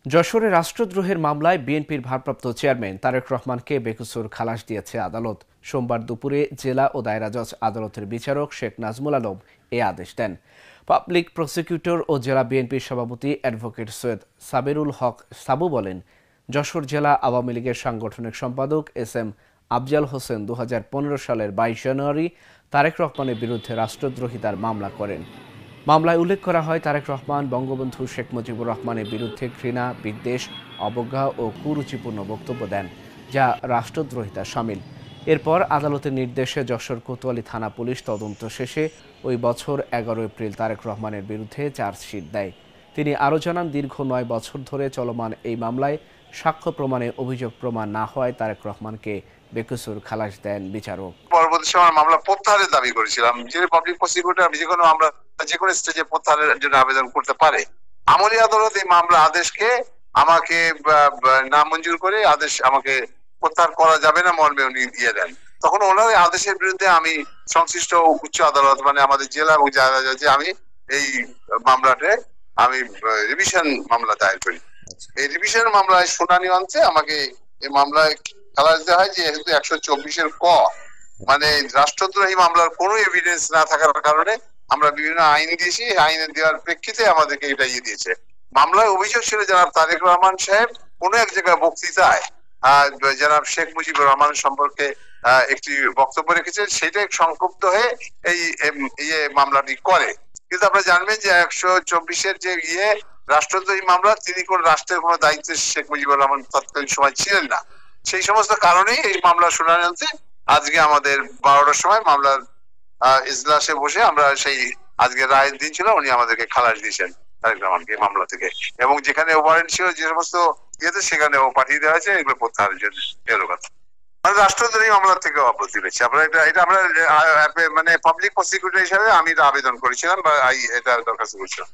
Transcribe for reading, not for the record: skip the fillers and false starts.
যশোরে রাষ্ট্রদ্রোহের মামলায় বিএনপির ভারপ্রাপ্ত চেয়ারম্যান তারেক রহমানকে বেকসুর খালাস দিয়েছে আদালত। সোমবার দুপুরে জেলা ও দায়রা জজ আদালতের বিচারক শেখ নাজমুল আলম এ আদেশ দেন। পাবলিক প্রসিকিউটর ও জেলা বিএনপির সভাপতি অ্যাডভোকেট সৈয়দ সাবেরুল হক সাবু বলেন, যশোর জেলা আওয়ামী লীগের সাংগঠনিক সম্পাদক এস এম আফজাল হোসেন 2015 সালের 22 জানুয়ারি তারেক রহমানের বিরুদ্ধে রাষ্ট্রদ্রোহিতার মামলা করেন। মামলায় উল্লেখ করা হয়, তারেক রহমান বঙ্গবন্ধু শেখ মুজিবুর রহমানের বিরুদ্ধে ঘৃণা, বিদ্বেষ, অবজ্ঞা ও কুরুচিপূর্ণ বক্তব্য দেন, যা রাষ্ট্রদ্রোহিতার শামিল। এরপর আদালতের নির্দেশে যশোর কোতোয়ালি থানা পুলিশ তদন্ত শেষে ওই বছর 11 এপ্রিল তারেক রহমানের বিরুদ্ধে চার্জশিট দেয়। তিনি আরও জানান, দীর্ঘ 9 বছর ধরে চলমান এই মামলায় সাক্ষ্য প্রমাণে অভিযোগ প্রমাণ না হওয়ায় তারেক রহমানকে বেকসুর খালাস দেন বিচারক। পরবর্তী সময় মামলা প্রত্যাহারের দাবি করেছিলাম, যে পাবলিক প্রসিকিউটর যে কোনো মামলা যে কোনো স্টেজে প্রত্যাহারের জন্য আবেদন করতে পারে। আমলি আদালত এই মামলা আদেশকে আমাকে নামঞ্জুর করে আদেশ আমাকে প্রত্যাহার করা যাবে না মর্মে উনি দিয়ে দেন। তখন ওনার আদেশের বিরুদ্ধে আমি সংশ্লিষ্ট উচ্চ আদালত মানে আমাদের জেলা এবং জায়গা জজে আমি এই মামলাতে আমি রিভিশন মামলা দায়ের করি। এই রিভিশন মামলায় শুনানি অন্তে আমাকে এই মামলায় খালাস দেওয়া হয়, যেহেতু 124-এর ক মানে রাষ্ট্রদ্রোহী মামলার কোনো এভিডেন্স না থাকার কারণে আমরা বিভিন্ন আইন দিয়েছি, আইনের দেওয়ার প্রেক্ষিতে আমাদেরকে এটা দিয়েছে। মামলায় অভিযোগ ছিল জনাব তারেক রহমান সাহেব কোনো এক জায়গায় বক্তৃতায় জনাব শেখ মুজিবুর রহমান সম্পর্কে একটি বক্তব্য রেখেছেন, সেটাই সংক্ষুব্ধ হয়ে এই মামলাটি করে। কিন্তু আপনারা জানবেন যে 124-এর যে রাষ্ট্রদ্রোহী মামলা, তিনি কোন রাষ্ট্রের কোনো দায়িত্বে শেখ মুজিবুর রহমান তৎকালীন সময় ছিলেন না। সেই সমস্ত কারণেই এই মামলা শুনানি আনতে আজকে আমাদের 12টার সময় মামলার ইজলাসে বসে আমরা সেই আজকে রায়ের দিন ছিল, উনি আমাদেরকে খালাস দিয়েছেন তারেক রহমানকে মামলা থেকে, এবং যেখানে ওয়ারেন্ট ছিল যে সমস্ত ইয়েতে সেখানেও পাঠিয়ে দেওয়া হয়েছে এগুলো প্রত্যাহারের জন্য। এগুলো কথা মানে রাষ্ট্রদ্রোহী মামলা থেকে আপত্তি পেয়েছি আমরা। এটা আমরা মানে পাবলিক প্রসিকিউটর হিসাবে আমি এটা আবেদন করেছিলাম বা এটা দরখাস্ত করেছিলাম।